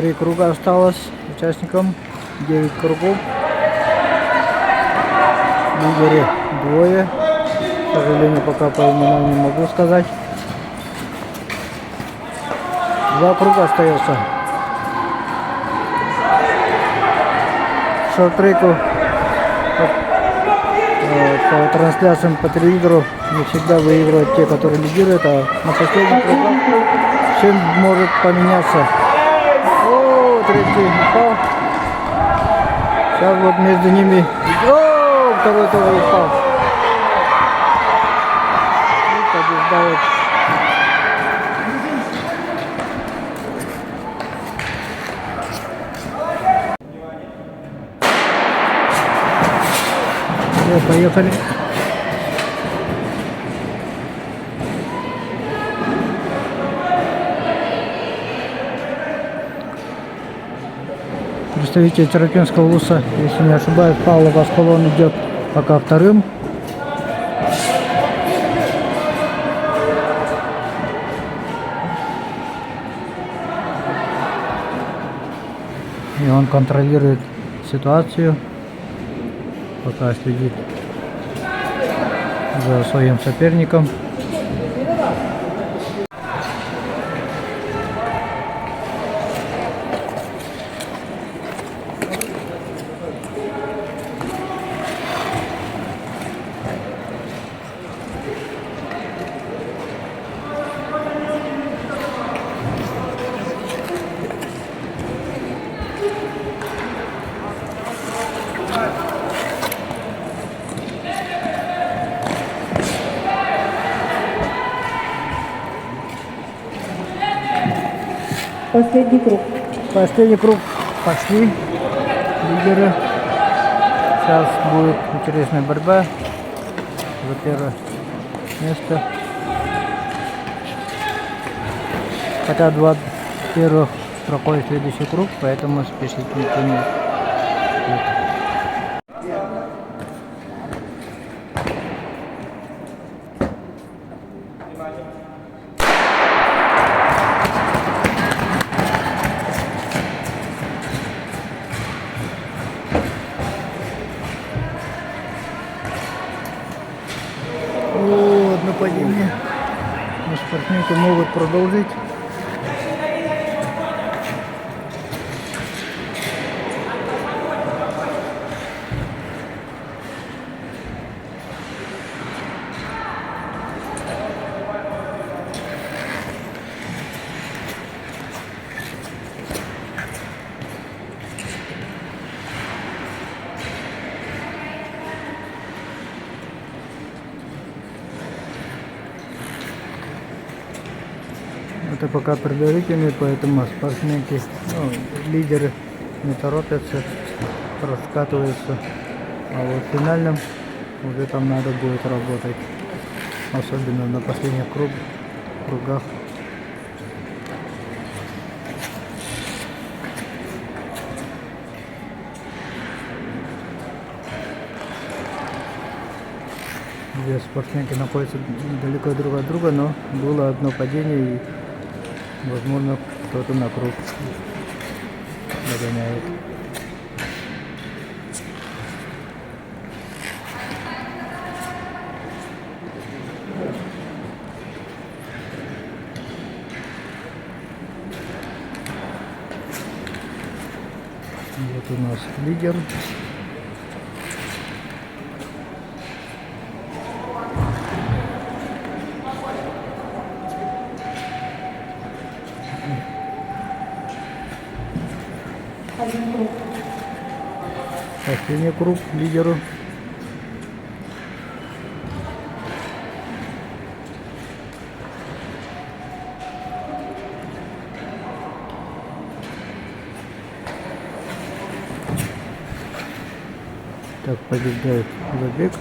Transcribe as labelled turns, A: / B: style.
A: 3 круга осталось участникам, 9 кругов. Лидеры двое. К сожалению, пока по именам не могу сказать. 2 круга остается. Шорт-треку по трансляциям по телевизору не всегда выигрывают те, которые лидируют, а на последних кругах все может поменяться. О, третий упал. Сейчас вот между ними. О, второй тоже упал. И побеждает. Все, поехали. Представитель Террапинского ВУЗа, если не ошибаюсь, Павлов Аскалон идет пока вторым. И он контролирует ситуацию, пока следит за своим соперником.
B: Последний круг.
A: Последний круг пошли лидеры. Сейчас будет интересная борьба за первое место. Хотя 2 первых проходит следующий круг, поэтому спешить никто не будет. Вот нападение. Но спортсмены могут продолжить. Это пока предварительный, поэтому спортсменки, лидеры не торопятся, раскатываются. А вот в финальном уже там надо будет работать, особенно на последних кругах. Две спортсменки находятся далеко друг от друга, но было одно падение, и возможно кто-то на круг догоняет. Вот у нас лидер. Последний круг лидеру. Так, побеждает забег.